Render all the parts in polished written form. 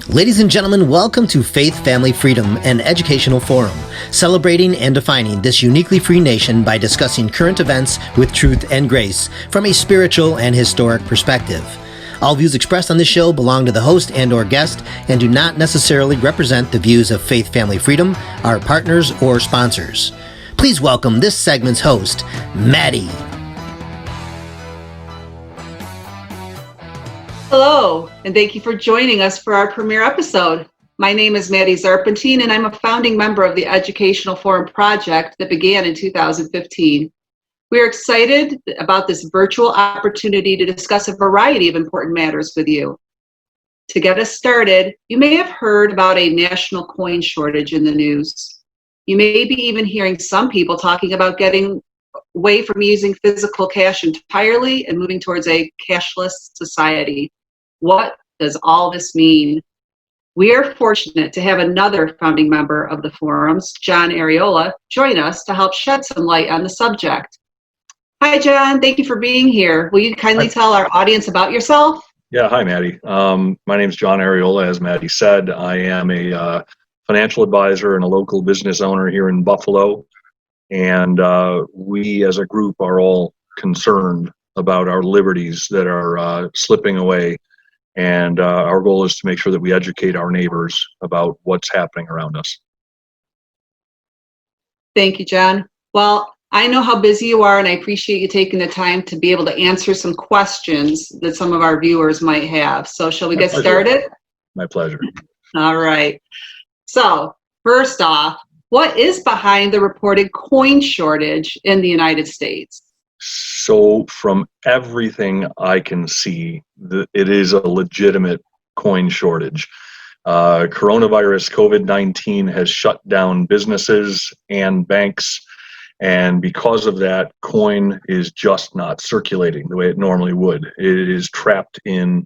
Ladies and gentlemen, welcome to Faith, Family, Freedom, an educational forum, celebrating and defining this uniquely free nation by discussing current events with truth and grace from a spiritual and historic perspective. All views expressed on this show belong to the host and or guest and do not necessarily represent the views of Faith, Family, Freedom, our partners, or sponsors. Please welcome this segment's host, Mattie. Hello, and thank you for joining us for our premiere episode. My name is Mattie Zarpentine, and I'm a founding member of the Educational Forum project that began in 2015. We are excited about this virtual opportunity to discuss a variety of important matters with you. To get us started, you may have heard about a national coin shortage in the news. You may be even hearing some people talking about getting away from using physical cash entirely and moving towards a cashless society. What does all this mean? We are fortunate to have another founding member of the forums, John Ariola, join us to help shed some light on the subject. Hi, John. Thank you for being here. Will you kindly tell our audience about yourself? Yeah, hi, Mattie. My name is John Ariola, as Mattie said. I am a financial advisor and a local business owner here in Buffalo. And we as a group are all concerned about our liberties that are slipping away. And our goal is to make sure that we educate our neighbors about what's happening around us. Thank you, John. Well, I know how busy you are, and I appreciate you taking the time to be able to answer some questions that some of our viewers might have. So shall we get started? My pleasure. All right. So first off, what is behind the reported coin shortage in the United States? So from everything I can see, it is a legitimate coin shortage. Coronavirus, COVID-19 has shut down businesses and banks. And because of that, coin is just not circulating the way it normally would. It is trapped in,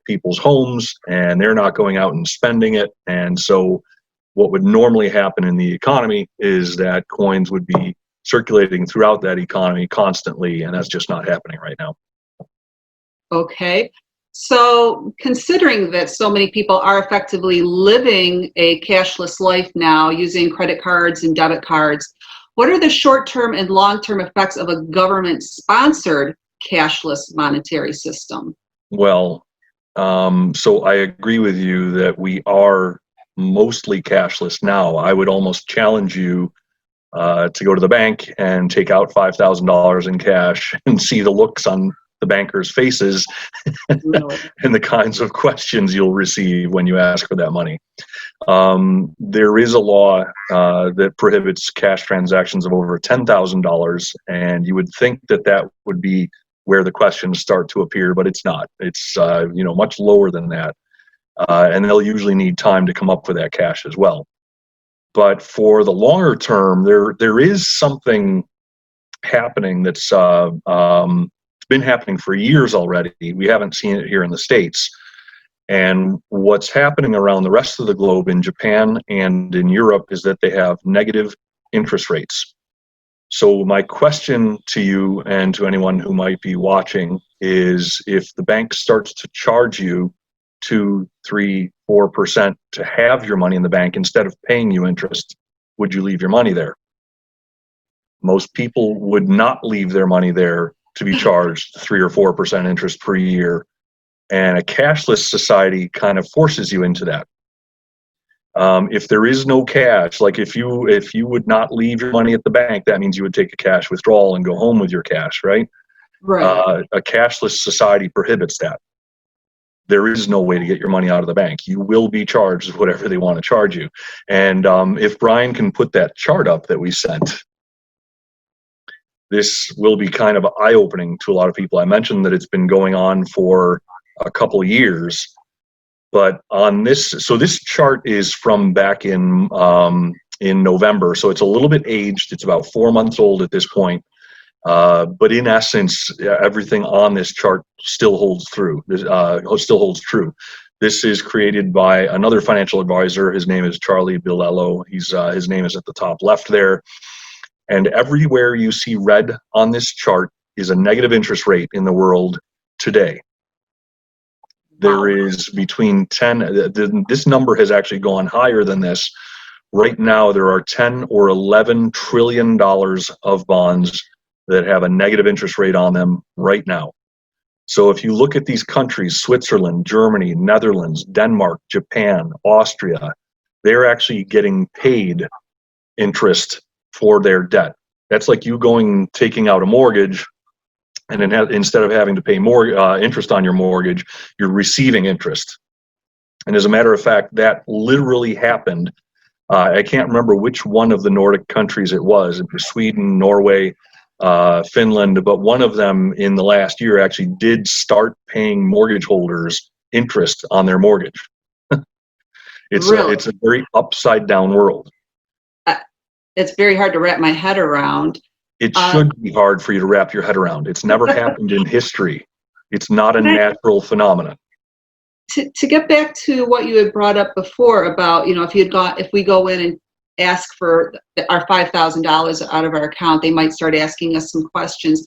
people's homes, and they're not going out and spending it. And so what would normally happen in the economy is that coins would be circulating throughout that economy constantly, and that's just not happening right now. Okay. So considering that so many people are effectively living a cashless life now using credit cards and debit cards, what are the short-term and long-term effects of a government-sponsored cashless monetary system? Well, so I agree with you that we are mostly cashless now. I would almost challenge you to go to the bank and take out $5,000 in cash and see the looks on the bankers' faces Really? and the kinds of questions you'll receive when you ask for that money. There is a law that prohibits cash transactions of over $10,000, and you would think that that would be where the questions start to appear, but it's not. It's much lower than that, and they'll usually need time to come up with that cash as well. But for the longer term, there is something happening that's been happening for years already. We haven't seen it here in the States. And what's happening around the rest of the globe in Japan and in Europe is that they have negative interest rates. So my question to you and to anyone who might be watching is, if the bank starts to charge you 2, 3, 4% to have your money in the bank instead of paying you interest, would you leave your money there? Most people would not leave their money there to be charged 3 or 4% interest per year. And a cashless society kind of forces you into that. If there is no cash, like if you would not leave your money at the bank, that means you would take a cash withdrawal and go home with your cash, right? Right. A cashless society prohibits that. There is no way to get your money out of the bank. You will be charged whatever they want to charge you. And if Brian can put that chart up that we sent, this will be kind of eye-opening to a lot of people. I mentioned that it's been going on for a couple years, but on this, so this chart is from back in November, so it's a little bit aged. It's about 4 months old at this point. But in essence, everything on this chart still holds true. This is created by another financial advisor. His name is Charlie Bilello. His name is at the top left there. And everywhere you see red on this chart is a negative interest rate in the world today. There is between 10, this number has actually gone higher than this. Right now, there are 10 or 11 trillion dollars of bonds that have a negative interest rate on them right now. So if you look at these countries, Switzerland, Germany, Netherlands, Denmark, Japan, Austria, they're actually getting paid interest for their debt. That's like you taking out a mortgage, and then instead of having to pay more interest on your mortgage, you're receiving interest. And as a matter of fact, that literally happened. I can't remember which one of the Nordic countries it was. It was Sweden, Norway, Finland, but one of them in the last year actually did start paying mortgage holders interest on their mortgage. Really? It's a very upside down world. It's very hard to wrap my head around. It should be hard for you to wrap your head around. It's never happened in history. It's not a natural phenomenon. To get back to what you had brought up before about, if we go in and ask for our $5,000 out of our account, they might start asking us some questions.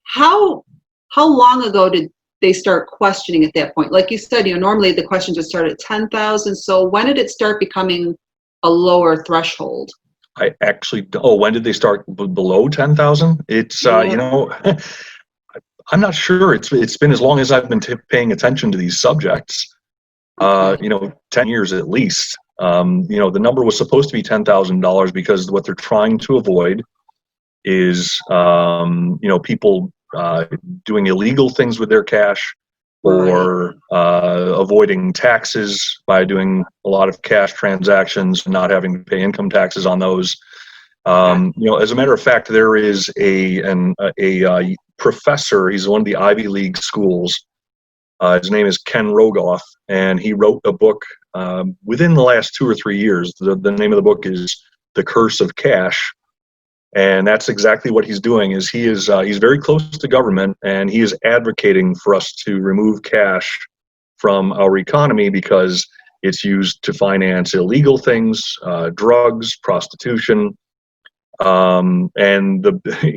How long ago did they start questioning at that point? Like you said, normally the questions would start at 10,000. So when did it start becoming a lower threshold? When did they start below 10,000? It's, I'm not sure. It's been as long as I've been paying attention to these subjects, 10 years at least. The number was supposed to be $10,000 because what they're trying to avoid is, people doing illegal things with their cash, or avoiding taxes by doing a lot of cash transactions and not having to pay income taxes on those. As a matter of fact, there is a professor. He's one of the Ivy League schools. His name is Ken Rogoff, and he wrote a book within the last 2 or 3 years. The name of the book is The Curse of Cash. And that's exactly what he's doing. He's very close to government, and he is advocating for us to remove cash from our economy because it's used to finance illegal things, drugs, prostitution,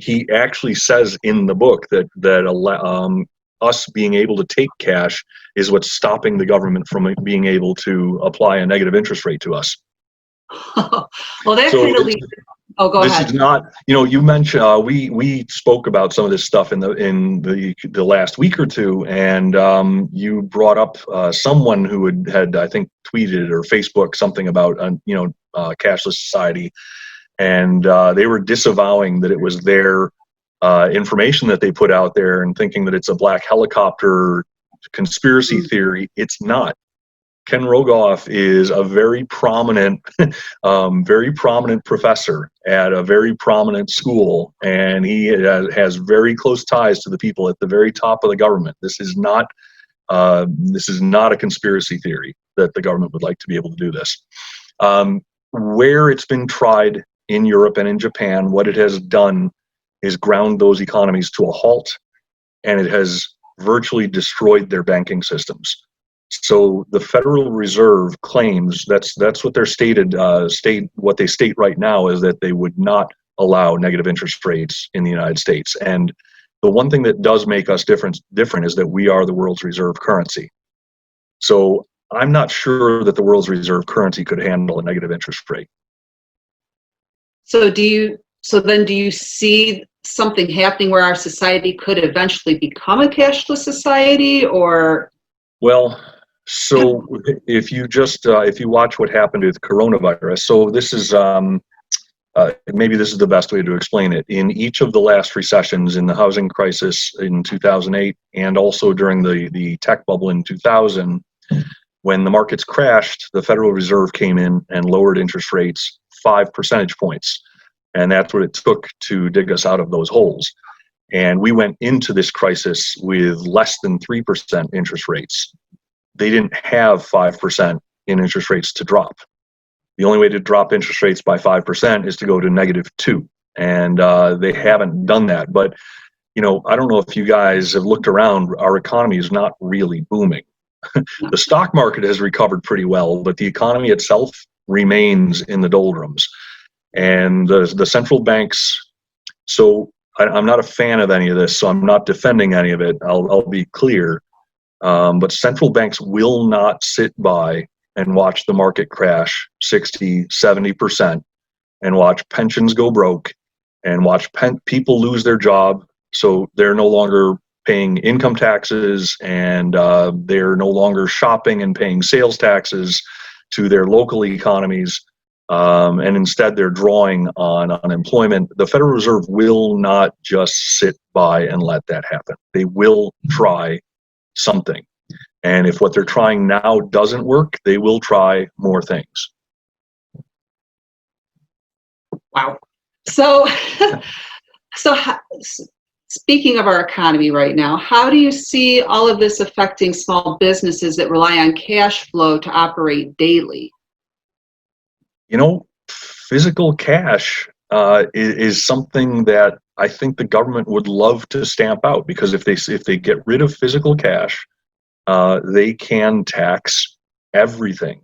he actually says in the book that us being able to take cash is what's stopping the government from being able to apply a negative interest rate to us. Well, that kind of leads. Oh, go ahead. This is not, you mentioned, we spoke about some of this stuff in the last week or two, and you brought up someone who had, I think, tweeted or Facebook something about, Cashless Society, and they were disavowing that it was their information that they put out there and thinking that it's a black helicopter conspiracy theory. It's not. Ken Rogoff is a very prominent professor at a very prominent school, and he has very close ties to the people at the very top of the government. This is not a conspiracy theory that the government would like to be able to do this. Where it's been tried in Europe and in Japan, what it has done is ground those economies to a halt, and it has virtually destroyed their banking systems. So the Federal Reserve claims that's what they're what they state right now is that they would not allow negative interest rates in the United States. And the one thing that does make us different is that we are the world's reserve currency. So I'm not sure that the world's reserve currency could handle a negative interest rate. So do you see something happening where our society could eventually become a cashless society, or? Well, so if you watch what happened with coronavirus, so this is maybe this is the best way to explain it. In each of the last recessions, in the housing crisis in 2008 and also during the tech bubble in 2000, when the markets crashed, the Federal Reserve came in and lowered interest rates 5 percentage points. And that's what it took to dig us out of those holes. And we went into this crisis with less than 3% interest rates. They didn't have 5% in interest rates to drop. The only way to drop interest rates by 5% is to go to -2. And they haven't done that. But, I don't know if you guys have looked around. Our economy is not really booming. The stock market has recovered pretty well, but the economy itself remains in the doldrums. And the central banks, so I'm not a fan of any of this, so I'm not defending any of it. I'll be clear. But central banks will not sit by and watch the market crash 60, 70% and watch pensions go broke and watch people lose their job. So they're no longer paying income taxes, and they're no longer shopping and paying sales taxes to their local economies. And instead they're drawing on unemployment. The Federal Reserve will not just sit by and let that happen. They will try something. And if what they're trying now doesn't work, they will try more things. Wow. So, speaking of our economy right now, how do you see all of this affecting small businesses that rely on cash flow to operate daily? Physical cash is something that I think the government would love to stamp out, because if they get rid of physical cash, they can tax everything.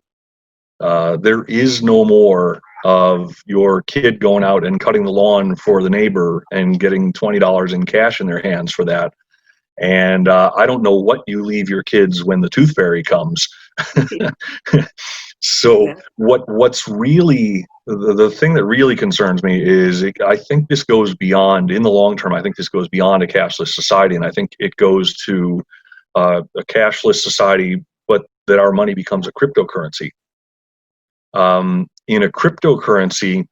There is no more of your kid going out and cutting the lawn for the neighbor and getting $20 in cash in their hands for that. And I don't know what you leave your kids when the tooth fairy comes. So what's really the thing that really concerns me is I think this goes beyond, in the long term, I think this goes beyond a cashless society, and I think it goes to a cashless society, but that our money becomes a cryptocurrency. In a cryptocurrency,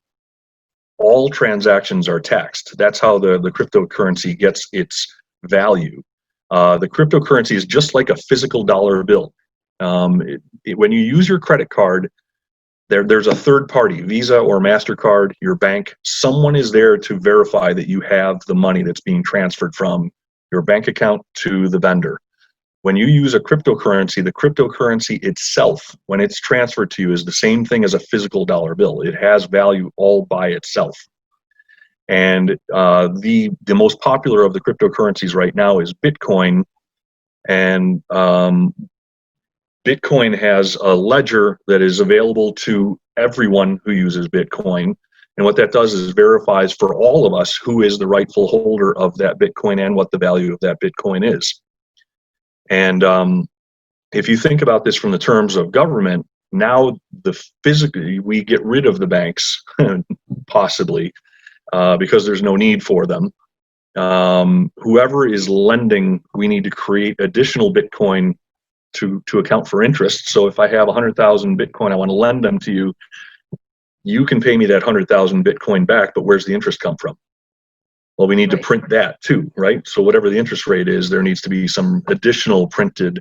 all transactions are taxed. That's how the cryptocurrency gets its value. The cryptocurrency is just like a physical dollar bill. When you use your credit card, there's a third party, Visa or MasterCard, your bank. Someone is there to verify that you have the money that's being transferred from your bank account to the vendor. When you use a cryptocurrency, the cryptocurrency itself, when it's transferred to you, is the same thing as a physical dollar bill. It has value all by itself. And the most popular of the cryptocurrencies right now is Bitcoin. And Bitcoin has a ledger that is available to everyone who uses Bitcoin. And what that does is verifies for all of us who is the rightful holder of that Bitcoin and what the value of that Bitcoin is. And if you think about this from the terms of government, now physically we get rid of the banks, possibly, because there's no need for them. Whoever is lending, we need to create additional Bitcoin to account for interest. So if I have 100,000 Bitcoin, I want to lend them to you, you can pay me that 100,000 Bitcoin back, but where's the interest come from? Well, we need to print that too, right? So whatever the interest rate is, there needs to be some additional printed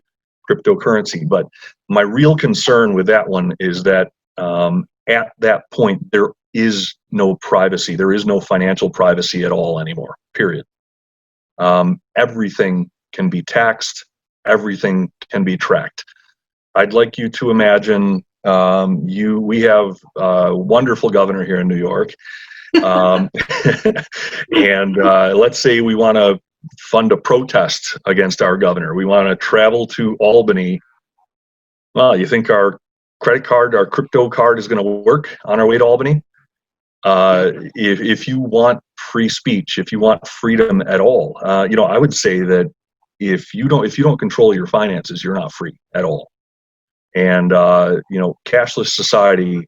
cryptocurrency. But my real concern with that one is that at that point, there is no privacy. There is no financial privacy at all anymore, period. Everything can be taxed. Everything can be tracked. I'd like you to imagine we have a wonderful governor here in New York. And let's say we want to fund a protest against our governor. We want to travel to Albany. Well, you think our credit card, our crypto card is going to work on our way to Albany? If you want free speech, if you want freedom at all, I would say that if you don't control your finances, you're not free at all. And cashless society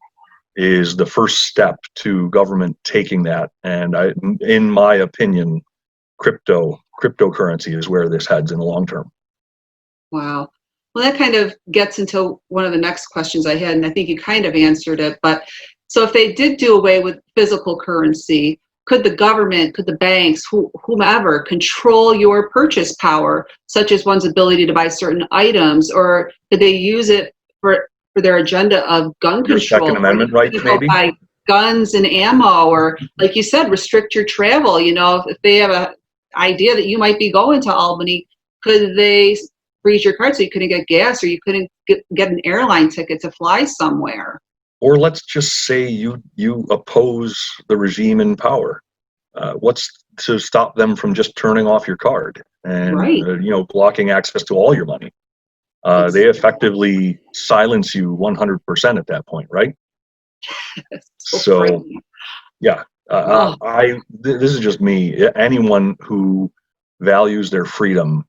is the first step to government taking that. And in my opinion, cryptocurrency is where this heads in the long term. Wow. Well, that kind of gets into one of the next questions I had, and I think you kind of answered it. But so if they did do away with physical currency, could the government, could the banks, whomever, control your purchase power, such as one's ability to buy certain items, or could they use it for their agenda of gun control? Second Amendment rights, maybe? Buy guns and ammo, or like you said, restrict your travel. If they have an idea that you might be going to Albany, could they freeze your card so you couldn't get gas, or you couldn't get an airline ticket to fly somewhere? Or let's just say you oppose the regime in power. What's to stop them from just turning off your card and blocking access to all your money? They effectively silence you 100% at that point, right? So yeah, this is just me. Anyone who values their freedom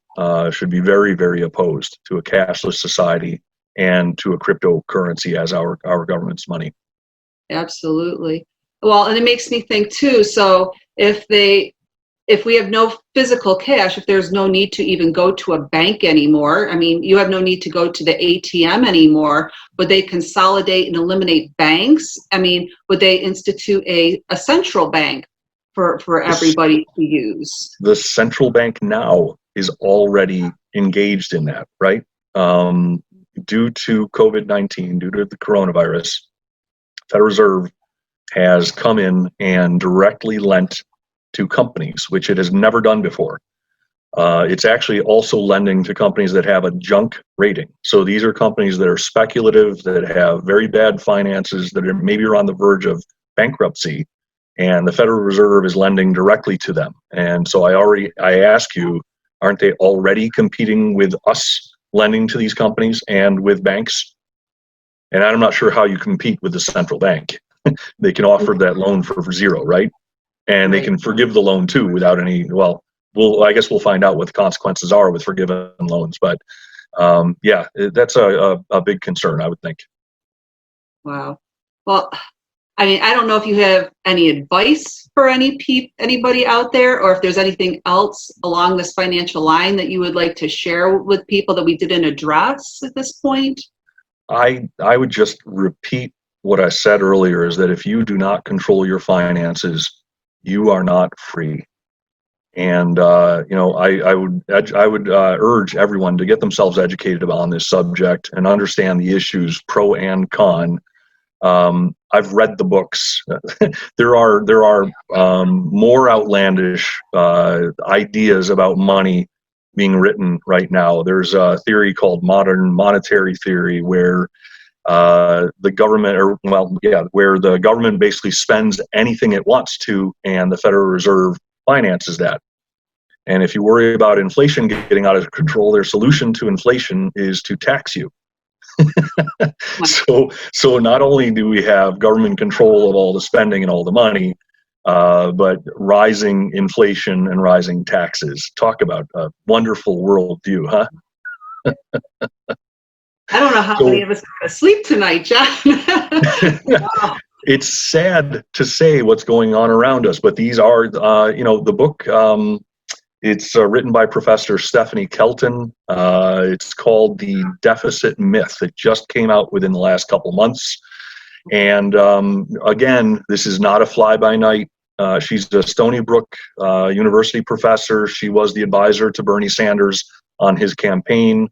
should be very, very opposed to a cashless society and to a cryptocurrency as our government's money. Absolutely. Well, and it makes me think too, so if we have no physical cash, if there's no need to even go to a bank anymore, I mean, you have no need to go to the ATM anymore, would they consolidate and eliminate banks? I mean, would they institute a central bank for everybody to use? The central bank now is already engaged in that, right? Due to COVID-19, due to the coronavirus, Federal Reserve has come in and directly lent to companies, which it has never done before. It's actually also lending to companies that have a junk rating. So these are companies that are speculative, that have very bad finances, that are maybe on the verge of bankruptcy, and the Federal Reserve is lending directly to them. And so I ask you, aren't they already competing with us lending to these companies and with banks? And I'm not sure how you compete with the central bank. They can offer that loan for zero, right? And they can forgive the loan too without any, I guess we'll find out what the consequences are with forgiven loans. But yeah, that's a big concern, I would think. Wow. Well, I mean, I don't know if you have any advice for anybody out there, or if there's anything else along this financial line that you would like to share with people that we didn't address at this point. I would just repeat what I said earlier, is that if you do not control your finances, you are not free. And I would urge everyone to get themselves educated on this subject and understand the issues pro and con. I've read the books. There are more outlandish ideas about money being written right now. There's a theory called modern monetary theory, where the government, where the government basically spends anything it wants to, and the Federal Reserve finances that. And if you worry about inflation getting out of control, their solution to inflation is to tax you. So not only do we have government control of all the spending and all the money, but rising inflation and rising taxes. Talk about a wonderful worldview, huh? I don't know how many of us are going to sleep tonight, John. Wow. It's sad to say what's going on around us, but these are, the book, it's written by Professor Stephanie Kelton. It's called The Deficit Myth. It just came out within the last couple months. And again, this is not a fly-by-night. She's a Stony Brook University professor. She was the advisor to Bernie Sanders on his campaign,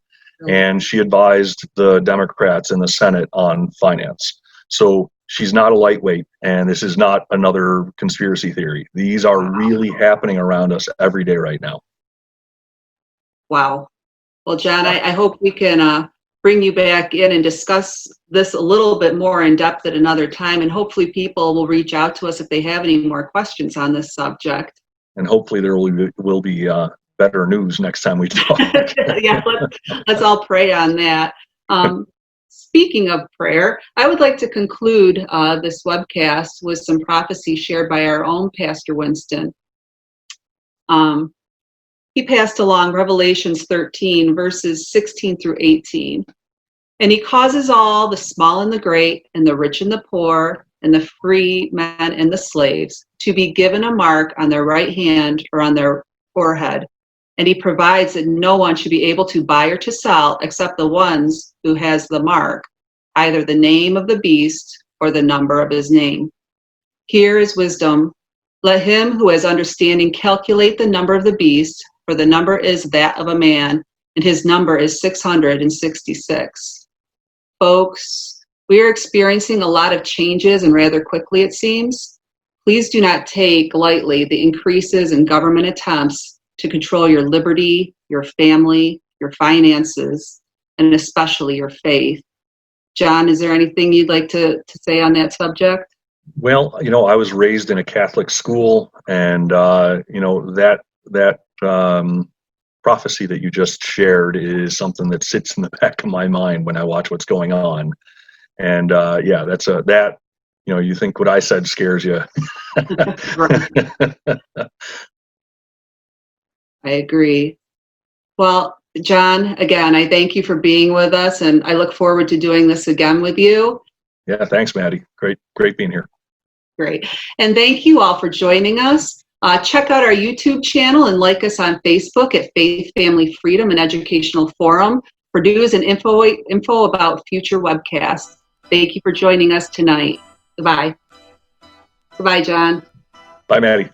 and she advised the Democrats in the Senate on finance. So she's not a lightweight, and this is not another conspiracy theory. These are really happening around us every day right now. Wow. Well, John, I hope we can bring you back in and discuss this a little bit more in depth at another time, and hopefully people will reach out to us if they have any more questions on this subject. And hopefully there will be better news next time we talk. Yeah, let's all pray on that. Speaking of prayer, I would like to conclude this webcast with some prophecy shared by our own Pastor Winston. He passed along Revelations 13, verses 16 through 18. And he causes all, the small and the great, and the rich and the poor, and the free men and the slaves, to be given a mark on their right hand or on their forehead. And he provides that no one should be able to buy or to sell except the ones who has the mark, either the name of the beast or the number of his name. Here is wisdom. Let him who has understanding calculate the number of the beast, for the number is that of a man, and his number is 666. Folks, we are experiencing a lot of changes, and rather quickly it seems. Please do not take lightly the increases in government attempts to control your liberty, your family, your finances, and especially your faith. John, is there anything you'd like to say on that subject? Well, I was raised in a Catholic school, and that prophecy that you just shared is something that sits in the back of my mind when I watch what's going on. And you think what I said scares you. I agree. Well, John, again, I thank you for being with us, and I look forward to doing this again with you. Yeah, thanks, Mattie. Great being here. Great. And thank you all for joining us. Check out our YouTube channel and like us on Facebook at Faith, Family, Freedom, and Educational Forum for news and info about future webcasts. Thank you for joining us tonight. Goodbye. Goodbye, John. Bye, Mattie.